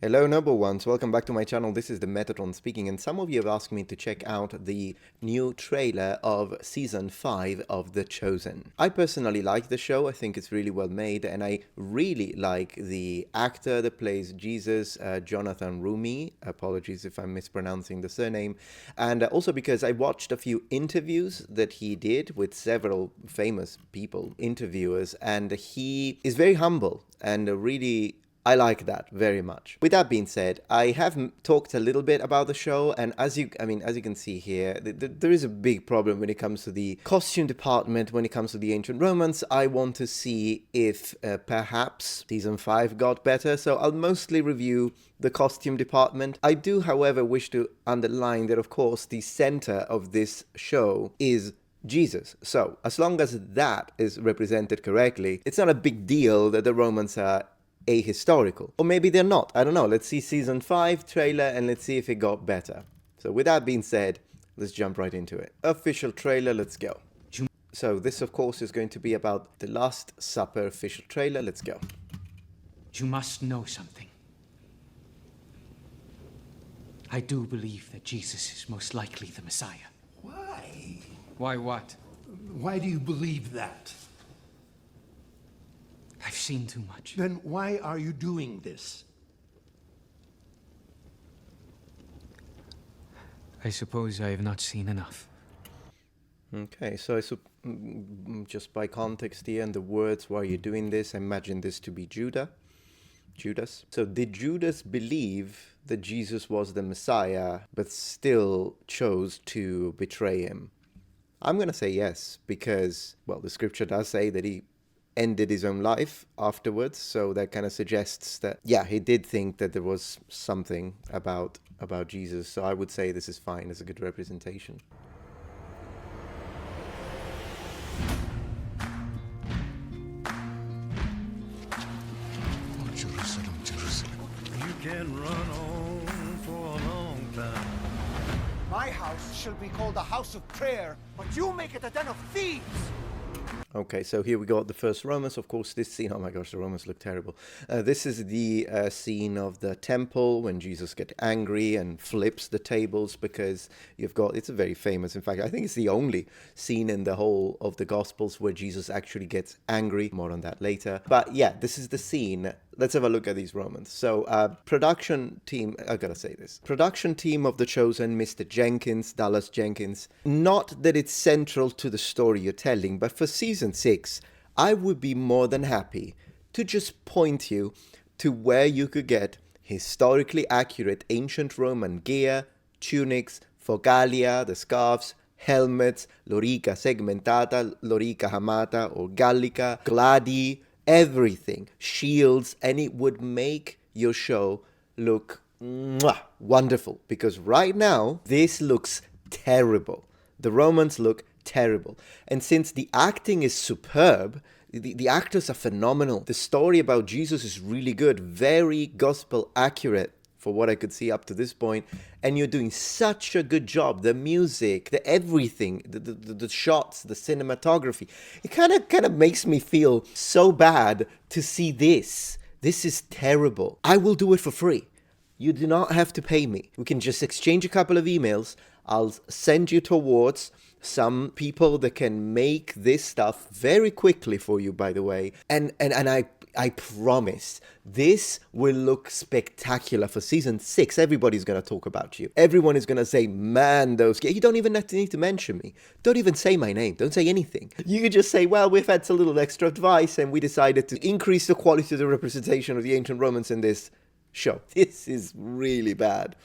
Hello noble ones, welcome back to my channel. This is the Metatron speaking, and some of you have asked me to check out the new trailer of season 5 of The Chosen. I personally like the show. I think it's really well made, and I really like the actor that plays Jesus, Jonathan Rumi. Apologies if I'm mispronouncing the surname. And also because I watched a few interviews that he did with several famous people, interviewers, and he is very humble and really I like that very much. With that being said, I have talked a little bit about the show, and as you can see here, there is a big problem when it comes to the costume department, when it comes to the ancient Romans. I want to see if perhaps season 5 got better, so I'll mostly review the costume department. I do, however, wish to underline that, of course, the center of this show is Jesus. So, as long as that is represented correctly, it's not a big deal that the Romans are ahistorical. Or maybe they're not. I don't know. Let's see season 5 trailer and let's see if it got better. So with that being said, let's jump right into it. Official trailer, let's go. So this, of course, is going to be about the Last Supper official trailer. Let's go. You must know something. I do believe that Jesus is most likely the Messiah. Why? Why what? Why do you believe that? I've seen too much. Then why are you doing this? I suppose I have not seen enough. Okay, so just by context here and the words, why are you doing this? I imagine this to be Judas. So did Judas believe that Jesus was the Messiah, but still chose to betray him? I'm going to say yes, because, well, the scripture does say that he ended his own life afterwards, so that kind of suggests that, yeah, he did think that there was something about Jesus, so I would say this is fine as a good representation. Oh, Jerusalem, Jerusalem. You can run on for a long time. My house shall be called a house of prayer, but you make it a den of thieves! Okay, so here we got the first Romans. Of course, this scene, oh my gosh, the Romans look terrible. This is the scene of the temple when Jesus gets angry and flips the tables, because you've got, it's a very famous, in fact, I think it's the only scene in the whole of the Gospels where Jesus actually gets angry. More on that later. But yeah, this is the scene. Let's have a look at these Romans. So, production team, I gotta say this. Production team of The Chosen, Mr. Jenkins, Dallas Jenkins. Not that it's central to the story you're telling, but for season 6, I would be more than happy to just point you to where you could get historically accurate ancient Roman gear, tunics, fogalia, the scarves, helmets, lorica segmentata, lorica hamata or gallica, gladi, everything, shields, and it would make your show look wonderful, because right now this looks terrible. The Romans look terrible, and since the acting is superb, the actors are phenomenal, the story about Jesus is really good, very gospel accurate for what I could see up to this point, and you're doing such a good job. The music, the everything, the shots, the cinematography. It kind of makes me feel so bad to see this. This is terrible. I will do it for free. You do not have to pay me. We can just exchange a couple of emails. I'll send you towards some people that can make this stuff very quickly for you, by the way. And I promise this will look spectacular for season 6. Everybody's going to talk about you. Everyone is going to say, man, those... You don't even need to mention me. Don't even say my name. Don't say anything. You could just say, well, we've had a little extra advice and we decided to increase the quality of the representation of the ancient Romans in this show. This is really bad.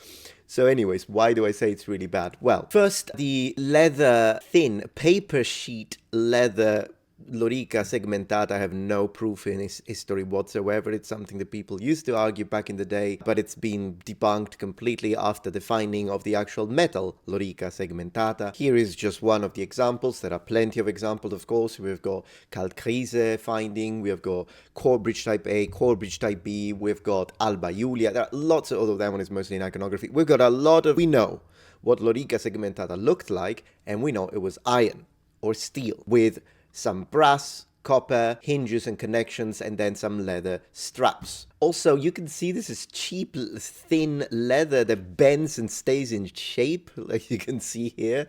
So anyways, why do I say it's really bad? Well, first, the leather, thin, paper sheet leather lorica segmentata, I have no proof in its history whatsoever. It's something that people used to argue back in the day, but it's been debunked completely after the finding of the actual metal lorica segmentata. Here is just one of the examples. There are plenty of examples, of course. We've got Calcrise finding, we've got Corbridge type A, Corbridge type B, we've got Alba Iulia. There are lots of, although that one is mostly in iconography. We've got a lot of, we know what lorica segmentata looked like, and we know it was iron or steel with some brass copper, hinges and connections, and then some leather straps. Also, you can see this is cheap, thin leather that bends and stays in shape, like you can see here.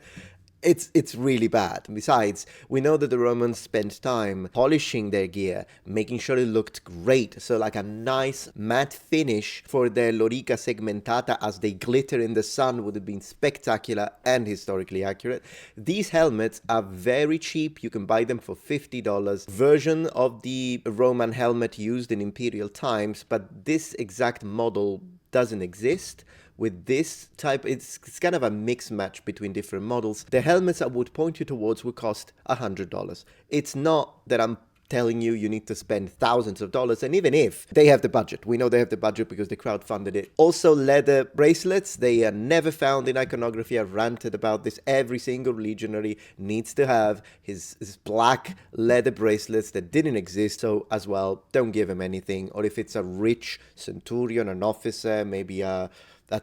It's really bad. Besides, we know that the Romans spent time polishing their gear, making sure it looked great. So like a nice matte finish for their lorica segmentata as they glitter in the sun would have been spectacular and historically accurate. These helmets are very cheap. You can buy them for $50. Version of the Roman helmet used in imperial times, but this exact model doesn't exist. With this type, it's kind of a mixed match between different models. The helmets I would point you towards would cost $100. It's not that I'm telling you need to spend thousands of dollars, and even if they have the budget, we know they have the budget because they crowdfunded it. Also, leather bracelets, they are never found in iconography. I've ranted about this. Every single legionary needs to have his black leather bracelets that didn't exist, so as well, don't give him anything. Or if it's a rich centurion, an officer, maybe a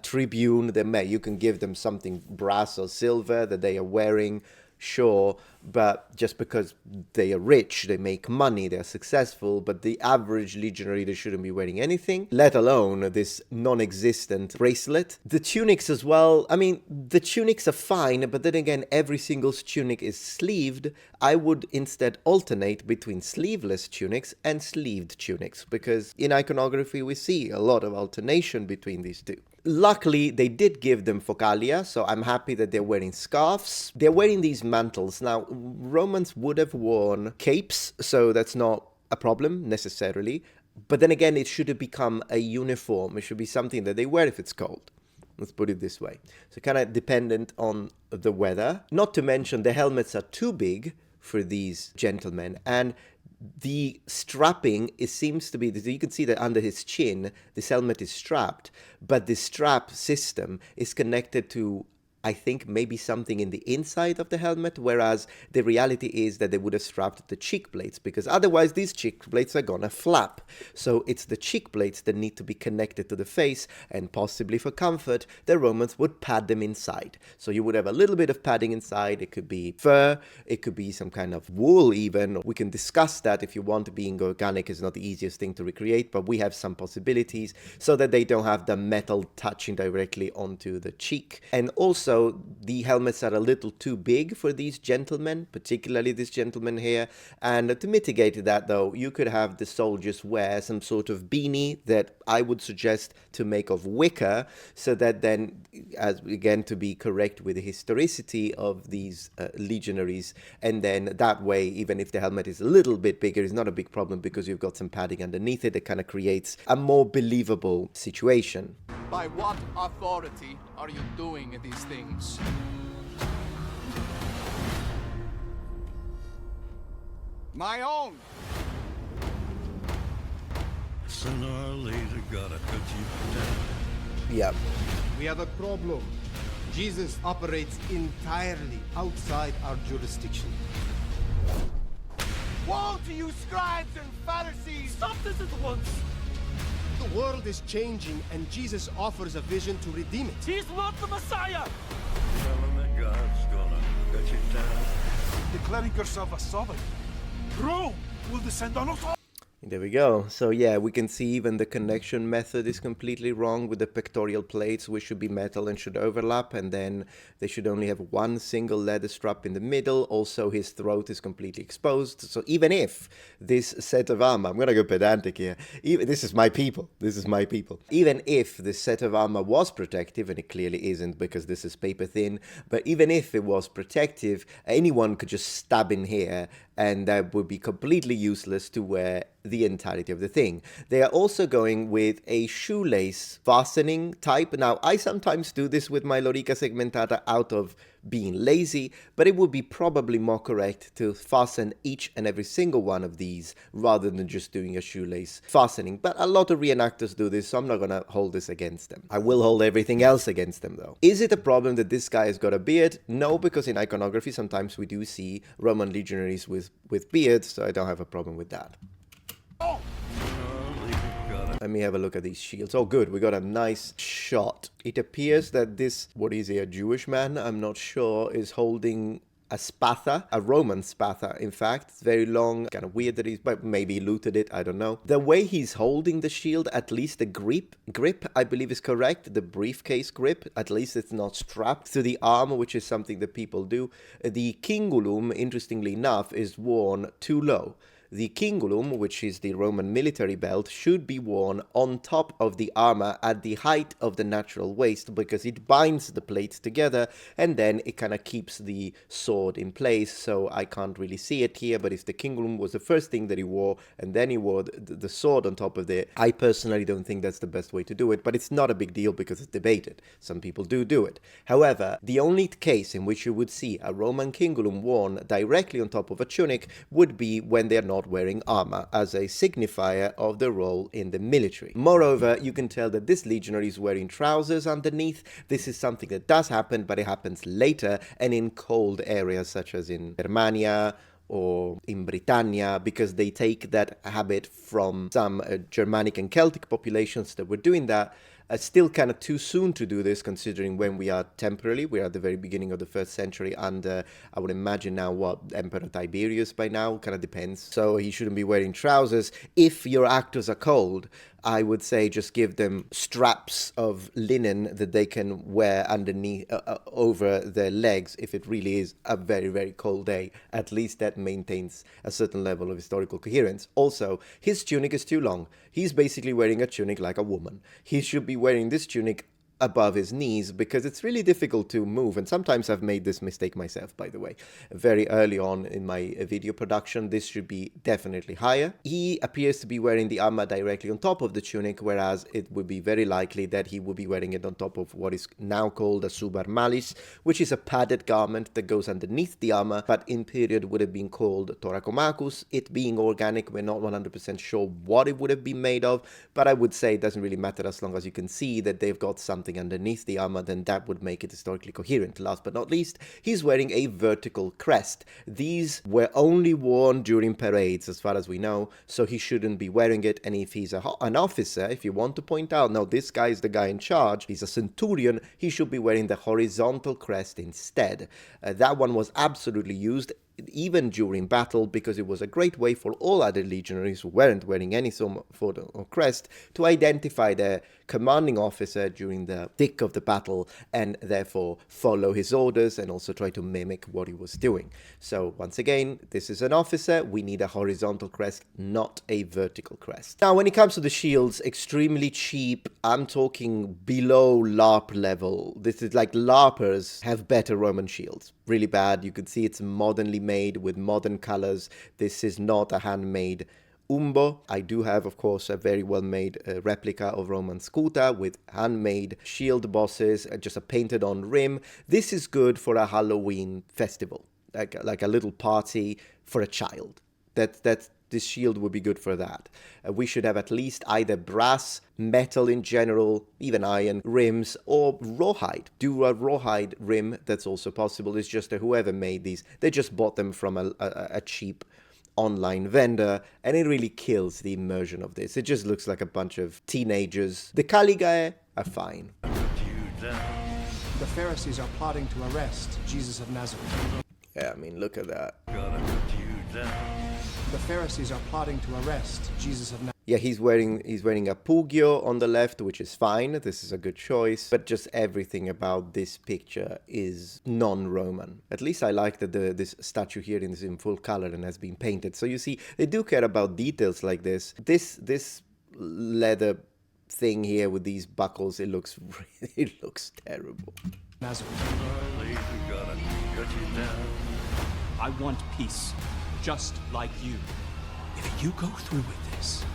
tribune, then you can give them something brass or silver that they are wearing, sure, but just because they are rich, they make money, they're successful, but the average legionary, they shouldn't be wearing anything, let alone this non-existent bracelet. The tunics as well, I mean, the tunics are fine, but then again, every single tunic is sleeved. I would instead alternate between sleeveless tunics and sleeved tunics, because in iconography we see a lot of alternation between these two. Luckily, they did give them focalia, so I'm happy that they're wearing scarves. They're wearing these mantles. Now, Romans would have worn capes, so that's not a problem necessarily. But then again, it should have become a uniform. It should be something that they wear if it's cold. Let's put it this way. So kind of dependent on the weather. Not to mention the helmets are too big for these gentlemen, and the strapping, it seems to be, you can see that under his chin, this helmet is strapped, but the strap system is connected to, I think, maybe something in the inside of the helmet, whereas the reality is that they would have strapped the cheek plates, because otherwise these cheek plates are gonna flap. So it's the cheek plates that need to be connected to the face, and possibly for comfort, the Romans would pad them inside. So you would have a little bit of padding inside. It could be fur, it could be some kind of wool even. We can discuss that if you want. Being organic is not the easiest thing to recreate, but we have some possibilities so that they don't have the metal touching directly onto the cheek. And also, the helmets are a little too big for these gentlemen, particularly this gentleman here. And to mitigate that, though, you could have the soldiers wear some sort of beanie that I would suggest to make of wicker, so that then, as again, to be correct with the historicity of these legionaries, and then that way, even if the helmet is a little bit bigger, it's not a big problem because you've got some padding underneath it. It kind of creates a more believable situation. By what authority are you doing these things? My own. Sooner or later, gotta cut you down. Yeah. We have a problem. Jesus operates entirely outside our jurisdiction. Woe to you, scribes and Pharisees! Stop this at once! The world is changing, and Jesus offers a vision to redeem it. He's not the Messiah! Tell him that God's gonna cut you down. Declaring yourself a sovereign, Rome will descend on us all. There we go. So yeah, we can see even the connection method is completely wrong with the pectoral plates, which should be metal and should overlap, and then they should only have one single leather strap in the middle. Also, his throat is completely exposed. So even if this set of armor, I'm gonna go pedantic here, this is my people, even if this set of armor was protective, and it clearly isn't because this is paper thin, but even if it was protective, anyone could just stab in here, and that would be completely useless to wear the entirety of the thing. They are also going with a shoelace fastening type. Now, I sometimes do this with my lorica segmentata out of being lazy, but it would be probably more correct to fasten each and every single one of these rather than just doing a shoelace fastening. But a lot of reenactors do this, so I'm not gonna hold this against them. I will hold everything else against them, though. Is it a problem that this guy has got a beard? No, because in iconography sometimes we do see Roman legionaries with beards, so I don't have a problem with that. Let me have a look at these shields. Oh, good. We got a nice shot. It appears that this, what is he, a Jewish man? I'm not sure, is holding a spatha, a Roman spatha, in fact. It's very long, kind of weird that he's, but maybe he looted it, I don't know. The way he's holding the shield, at least the grip, I believe is correct, the briefcase grip, at least it's not strapped to the arm, which is something that people do. The cingulum, interestingly enough, is worn too low. The cingulum, which is the Roman military belt, should be worn on top of the armor at the height of the natural waist, because it binds the plates together and then it kind of keeps the sword in place. So I can't really see it here, but if the cingulum was the first thing that he wore and then he wore the sword on top of it, I personally don't think that's the best way to do it, but it's not a big deal because it's debated. Some people do it. However, the only case in which you would see a Roman cingulum worn directly on top of a tunic would be when they're not wearing armor, as a signifier of the role in the military. Moreover, you can tell that this legionary is wearing trousers underneath. This is something that does happen, but it happens later and in cold areas such as in Germania or in Britannia, because they take that habit from some Germanic and Celtic populations that were doing that. Still kind of too soon to do this, considering when we are temporarily. We are at the very beginning of the 1st century, and I would imagine now what Emperor Tiberius by now, kind of depends. So he shouldn't be wearing trousers. If your actors are cold, I would say just give them straps of linen that they can wear underneath, over their legs if it really is a very, very cold day. At least that maintains a certain level of historical coherence. Also, his tunic is too long. He's basically wearing a tunic like a woman. He should be wearing this tunic above his knees, because it's really difficult to move, and sometimes I've made this mistake myself, by the way. Very early on in my video production, this should be definitely higher. He appears to be wearing the armor directly on top of the tunic, whereas it would be very likely that he would be wearing it on top of what is now called a subar malis, which is a padded garment that goes underneath the armor, but in period would have been called thoracomachus. It being organic, we're not 100% sure what it would have been made of, but I would say it doesn't really matter as long as you can see that they've got something underneath the armor, then that would make it historically coherent. Last but not least, he's wearing a vertical crest. These were only worn during parades, as far as we know, so he shouldn't be wearing it. And if he's an officer, if you want to point out, no, this guy is the guy in charge, he's a centurion, he should be wearing the horizontal crest instead. That one was absolutely used even during battle, because it was a great way for all other legionaries who weren't wearing any sort of crest to identify their commanding officer during the thick of the battle, and therefore follow his orders and also try to mimic what he was doing. So once again, this is an officer, we need a horizontal crest, not a vertical crest. Now when it comes to the shields, extremely cheap. I'm talking below LARP level. This is like LARPers have better Roman shields. Really bad. You could see it's modernly made with modern colors. This is not a handmade umbo. I do have, of course, a very well-made replica of Roman scuta with handmade shield bosses, just a painted on rim. This is good for a Halloween festival, like a little party for a child. This shield would be good for that. We should have at least either brass, metal in general, even iron rims, or rawhide. Do a rawhide rim, that's also possible. It's just whoever made these, they just bought them from a cheap online vendor, and it really kills the immersion of this. It just looks like a bunch of teenagers. The Caligae are fine. The Pharisees are plotting to arrest Jesus of Nazareth. Yeah, I mean, look at that. The Pharisees are plotting to arrest Jesus of Nazareth. Yeah, he's wearing a pugio on the left, which is fine. This is a good choice. But just everything about this picture is non-Roman. At least I like that this statue here is in full color and has been painted. So you see, they do care about details like this. This leather thing here with these buckles, it looks terrible. Nazareth. I want peace, just like you. If you go through with this,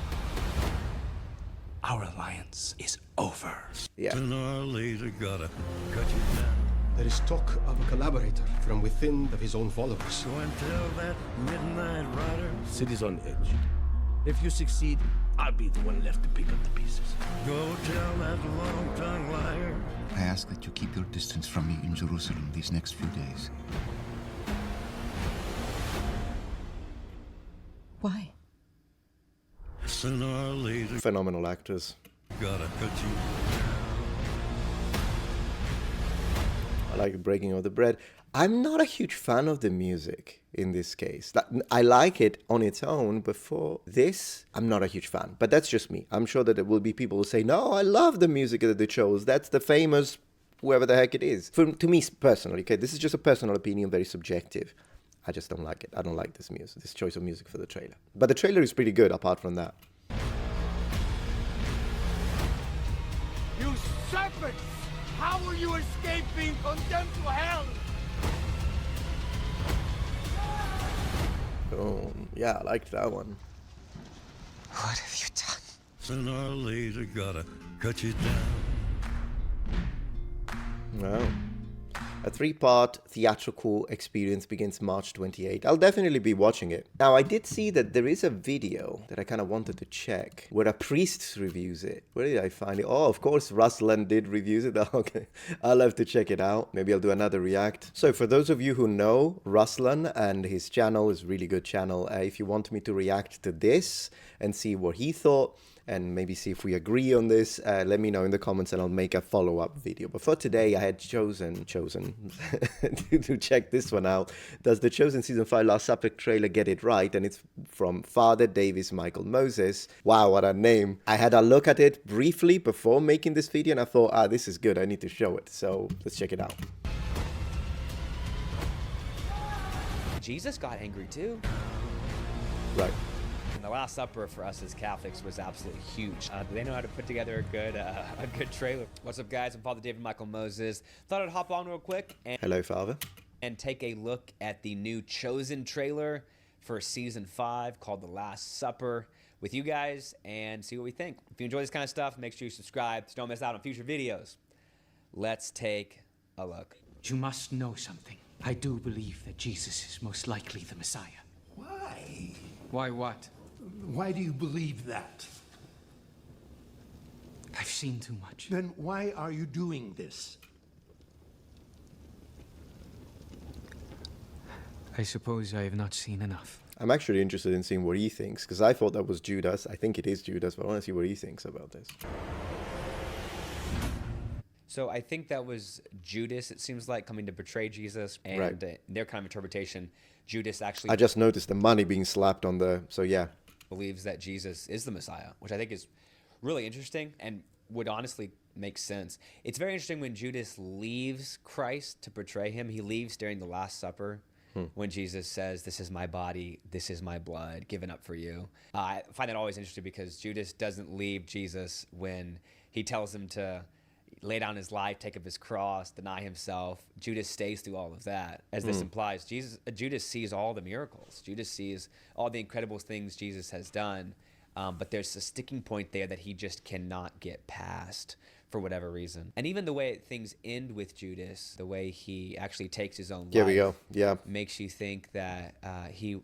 our alliance is over. Yeah. Sooner or later, gotta cut you down. There is talk of a collaborator from within of his own followers. Go and tell that midnight rider. City's on edge. If you succeed, I'll be the one left to pick up the pieces. Go tell that long-tongued liar. I ask that you keep your distance from me in Jerusalem these next few days. Why? Sooner or later, Phenomenal actors. gotta cut you. like the breaking of the bread. I'm not a huge fan of the music in this case. I like it on its own, but for this, I'm not a huge fan. But that's just me. I'm sure that there will be people who say, no, I love the music that they chose. That's the famous whoever the heck it is. To me personally, okay, this is just a personal opinion, very subjective. I just don't like it. I don't like this music, this choice of music for the trailer. But the trailer is pretty good apart from that. You serpents! How will you escape being condemned to hell? Oh, yeah, I liked that one. What have you done? Sooner or later, gotta cut you down. No. A 3-part theatrical experience begins March 28. I'll definitely be watching it. Now, I did see that there is a video that I kind of wanted to check where a priest reviews it. Where did I find it? Oh, of course, Ruslan did reviews it. Okay, I'll have to check it out. Maybe I'll do another react. So for those of you who know Ruslan and his channel is a really good channel, if you want me to react to this and see what he thought, and maybe see if we agree on this, let me know in the comments and I'll make a follow-up video. But for today, I had chosen to check this one out. Does the Chosen Season 5 Last Supper trailer get it right? And it's from Father Davis Michael Moses. Wow, what a name. I had a look at it briefly before making this video and I thought, this is good, I need to show it. So let's check it out. Jesus got angry too. Right. And the Last Supper for us as Catholics was absolutely huge. They know how to put together a good trailer. What's up, guys? I'm Father David Michael Moses. Thought I'd hop on real quick and hello, Father, and take a look at the new Chosen trailer for season 5 called The Last Supper with you guys and see what we think. If you enjoy this kind of stuff, make sure you subscribe so don't miss out on future videos. Let's take a look. You must know something. I do believe that Jesus is most likely the Messiah. Why? Why what? Why do you believe that? I've seen too much. Then why are you doing this? I suppose I have not seen enough. I'm actually interested in seeing what he thinks, because I thought that was Judas. I think it is Judas, but I want to see what he thinks about this. So I think that was Judas, it seems like, coming to betray Jesus. And right. Their kind of interpretation, Judas actually... I just noticed the money being slapped on the... So yeah. Believes that Jesus is the Messiah, which I think is really interesting and would honestly make sense. It's very interesting when Judas leaves Christ to betray him. He leaves during the Last Supper when Jesus says, "This is my body, this is my blood, given up for you." I find that always interesting because Judas doesn't leave Jesus when he tells him to lay down his life, take up his cross, deny himself. Judas stays through all of that. As this implies, Judas sees all the miracles. Judas sees all the incredible things Jesus has done, but there's a sticking point there that he just cannot get past for whatever reason. And even the way things end with Judas, the way he actually takes his own life, here we go. Yeah, makes you think that he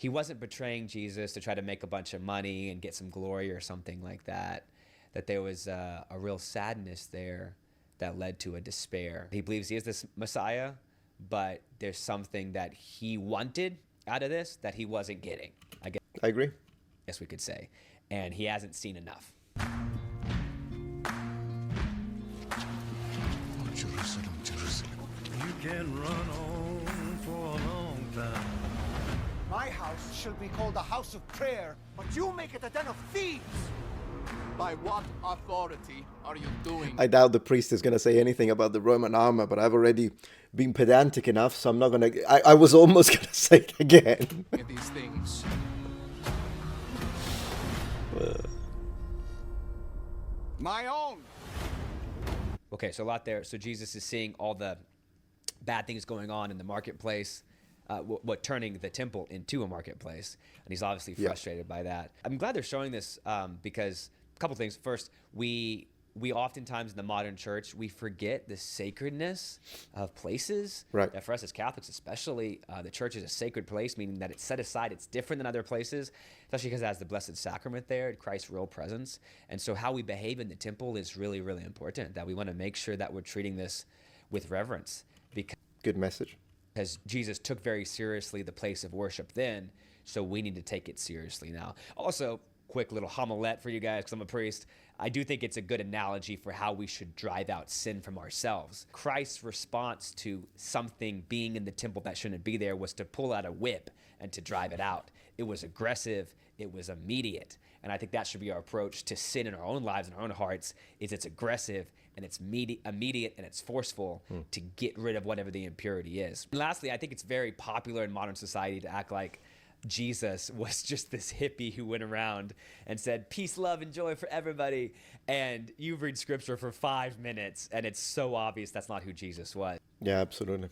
wasn't betraying Jesus to try to make a bunch of money and get some glory or something like that. That there was a real sadness there that led to a despair. He believes he is this Messiah, but there's something that he wanted out of this that he wasn't getting. I agree. Yes, we could say. And he hasn't seen enough. Oh, Jerusalem, Jerusalem. You can run on for a long time. My house shall be called a house of prayer, but you make it a den of thieves! By what authority are you doing I doubt the priest is going to say anything about the Roman armor, but I've already been pedantic enough, so I'm not going to... I was almost going to say it again. these things? My own! Okay, so a lot there. So Jesus is seeing all the bad things going on in the marketplace, what turning the temple into a marketplace, and he's obviously frustrated by that. I'm glad they're showing this because a couple things. First, we oftentimes in the modern church, we forget the sacredness of places. Right. That for us as Catholics especially, the church is a sacred place, meaning that it's set aside. It's different than other places, especially because it has the Blessed Sacrament there, Christ's real presence. And so how we behave in the temple is really, really important, that we want to make sure that we're treating this with reverence. Good message. Because Jesus took very seriously the place of worship then, so we need to take it seriously now. Also, quick little homilette for you guys, because I'm a priest. I do think it's a good analogy for how we should drive out sin from ourselves. Christ's response to something being in the temple that shouldn't be there was to pull out a whip and to drive it out. It was aggressive, it was immediate. And I think that should be our approach to sin in our own lives and our own hearts, is it's aggressive and it's immediate and it's forceful to get rid of whatever the impurity is. And lastly, I think it's very popular in modern society to act like Jesus was just this hippie who went around and said, peace, love, and joy for everybody. And you read scripture for 5 minutes and it's so obvious that's not who Jesus was. Yeah, absolutely.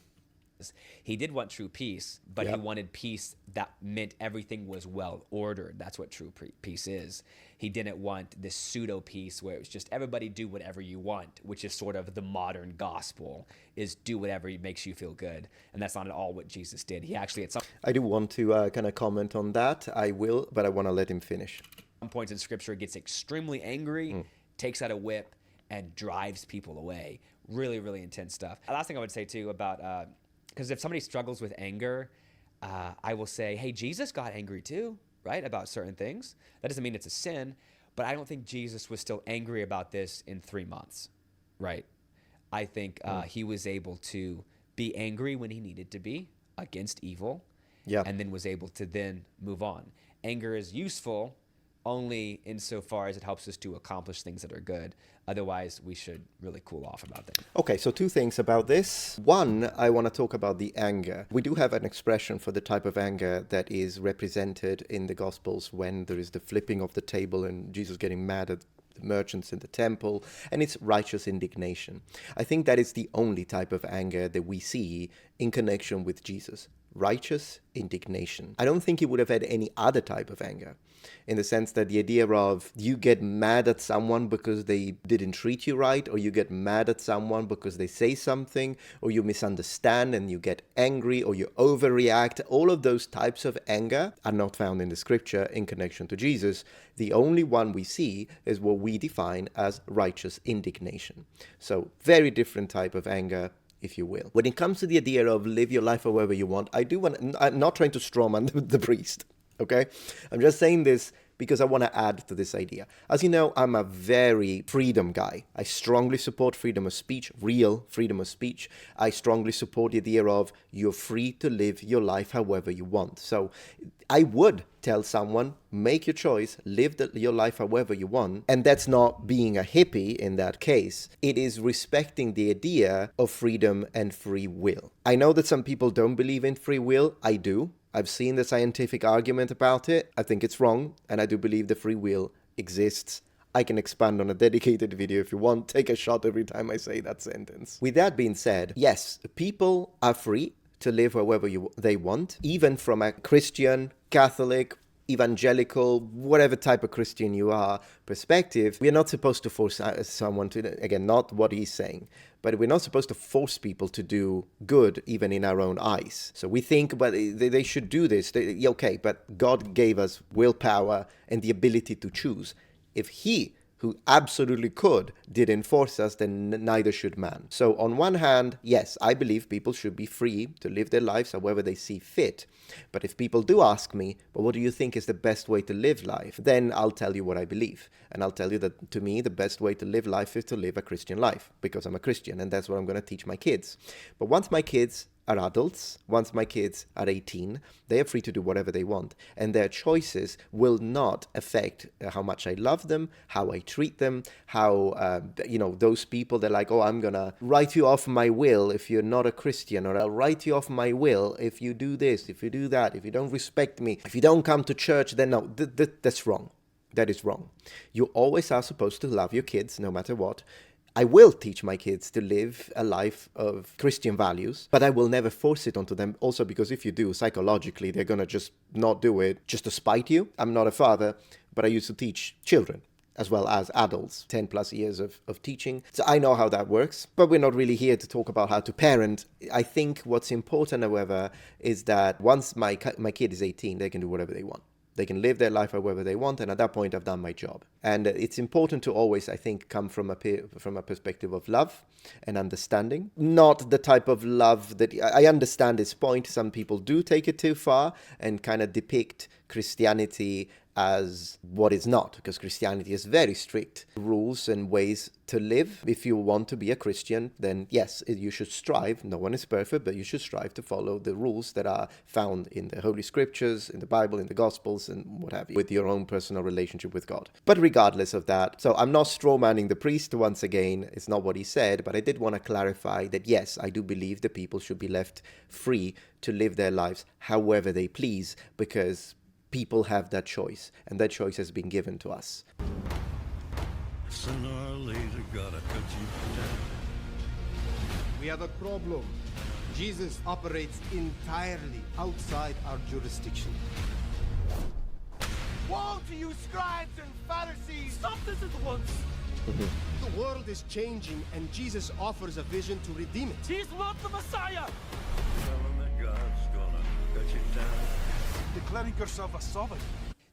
He did want true peace, but he wanted peace that meant everything was well ordered. That's what true peace is. He didn't want this pseudo peace where it was just everybody do whatever you want, which is sort of the modern gospel, is do whatever makes you feel good. And that's not at all what Jesus did. He actually at I do want to kind of comment on that. I will, but I want to let him finish. some points in scripture gets extremely angry, takes out a whip, and drives people away. Really, really intense stuff. The last thing I would say too about because if somebody struggles with anger, I will say, hey, Jesus got angry too, right, about certain things. That doesn't mean it's a sin, but I don't think Jesus was still angry about this in 3 months, right? I think he was able to be angry when he needed to be against evil, and then was able to then move on. Anger is useful only insofar as it helps us to accomplish things that are good. Otherwise, we should really cool off about them. Okay, so 2 things about this. One, I want to talk about the anger. We do have an expression for the type of anger that is represented in the Gospels when there is the flipping of the table and Jesus getting mad at the merchants in the temple, and it's righteous indignation. I think that is the only type of anger that we see in connection with Jesus. Righteous indignation. I don't think he would have had any other type of anger, in the sense that the idea of you get mad at someone because they didn't treat you right, or you get mad at someone because they say something, or you misunderstand and you get angry, or you overreact. All of those types of anger are not found in the scripture in connection to Jesus. The only one we see is what we define as righteous indignation. So very different type of anger, if you will. When it comes to the idea of live your life however you want, I'm not trying to strawman the priest, okay? I'm just saying this because I want to add to this idea. As you know, I'm a very freedom guy. I strongly support freedom of speech, real freedom of speech. I strongly support the idea of you're free to live your life however you want. So I would tell someone, make your choice, live your life however you want. And that's not being a hippie in that case. It is respecting the idea of freedom and free will. I know that some people don't believe in free will. I do. I've seen the scientific argument about it. I think it's wrong, and I do believe the free will exists. I can expand on a dedicated video if you want. Take a shot every time I say that sentence. With that being said, yes, people are free to live however they want, even from a Christian, Catholic, evangelical, whatever type of Christian you are, perspective. We are not supposed to force someone to, again, not what he's saying, but we're not supposed to force people to do good, even in our own eyes. So we think, but they should do this. Okay, but God gave us willpower and the ability to choose. If he, who absolutely could, didn't force us, then neither should man. So on one hand, yes, I believe people should be free to live their lives however they see fit. But if people do ask me, well, what do you think is the best way to live life? Then I'll tell you what I believe. And I'll tell you that, to me, the best way to live life is to live a Christian life, because I'm a Christian, and that's what I'm going to teach my kids. But once my kids are adults, once my kids are 18, they are free to do whatever they want, and their choices will not affect how much I love them, how I treat them, how those people, they're like, oh, I'm gonna write you off my will if you're not a Christian, or I'll write you off my will if you do this, if you do that, if you don't respect me, if you don't come to church. Then no, that's wrong. That is wrong. You always are supposed to love your kids no matter what. I will teach my kids to live a life of Christian values, but I will never force it onto them. Also, because if you do, psychologically, they're going to just not do it just to spite you. I'm not a father, but I used to teach children as well as adults, 10 plus years of teaching. So I know how that works, but we're not really here to talk about how to parent. I think what's important, however, is that once my kid is 18, they can do whatever they want. They can live their life however they want, and at that point, I've done my job. And it's important to always, I think, come from a perspective of love and understanding. Not the type of love that I understand this point. Some people do take it too far and kind of depict Christianity as what is not, because Christianity has very strict rules and ways to live. If you want to be a Christian, then yes, you should strive. No one is perfect, but you should strive to follow the rules that are found in the Holy Scriptures, in the Bible, in the Gospels, and what have you, with your own personal relationship with God. But regardless of that, so I'm not strawmanning the priest once again. It's not what he said, but I did want to clarify that yes, I do believe that people should be left free to live their lives however they please, because people have that choice, and that choice has been given to us. Sooner or later, gotta cut you down. We have a problem. Jesus operates entirely outside our jurisdiction. Woe to you, scribes and Pharisees! Stop this at once! The world is changing, and Jesus offers a vision to redeem it. He's not the Messiah! Tell him that God's gonna cut you down. Declaring yourself a sovereign.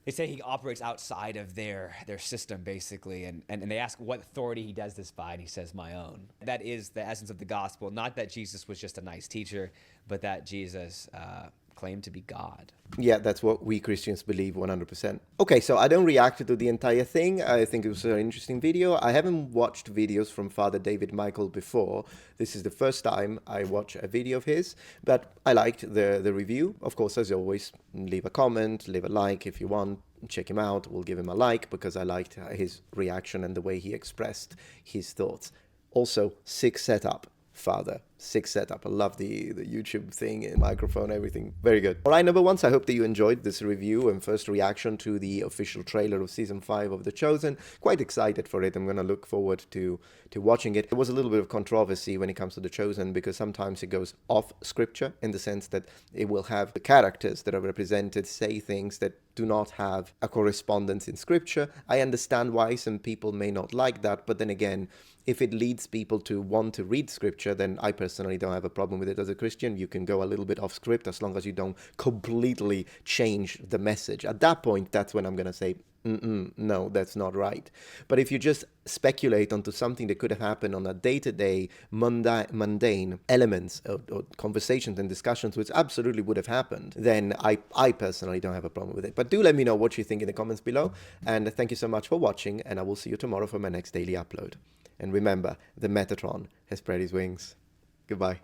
They say he operates outside of their system, basically, and they ask what authority he does this by, and he says, my own. That is the essence of the gospel. Not that Jesus was just a nice teacher, but that Jesus claimed to be God. Yeah, that's what we Christians believe 100%. Okay, so I don't react to the entire thing. I think it was an interesting video. I haven't watched videos from Father David Michael before. This is the first time I watch a video of his, but I liked the review. Of course, as always, leave a comment, leave a like if you want. Check him out. We'll give him a like because I liked his reaction and the way he expressed his thoughts. Also, sick setup. Father, sick setup. I love the YouTube thing, microphone, everything. Very good. All right, number one, so I hope that you enjoyed this review and first reaction to the official trailer of season 5 of The Chosen. Quite excited for it. I'm going to look forward to watching it. There was a little bit of controversy when it comes to The Chosen because sometimes it goes off scripture in the sense that it will have the characters that are represented say things that do not have a correspondence in scripture. I understand why some people may not like that, but then again, if it leads people to want to read scripture, then I personally don't have a problem with it as a Christian. You can go a little bit off script as long as you don't completely change the message. At that point, that's when I'm going to say, no, that's not right. But if you just speculate onto something that could have happened on a day-to-day mundane elements or conversations and discussions, which absolutely would have happened, then I personally don't have a problem with it. But do let me know what you think in the comments below. And thank you so much for watching, and I will see you tomorrow for my next daily upload. And remember, the Metatron has spread his wings. Goodbye.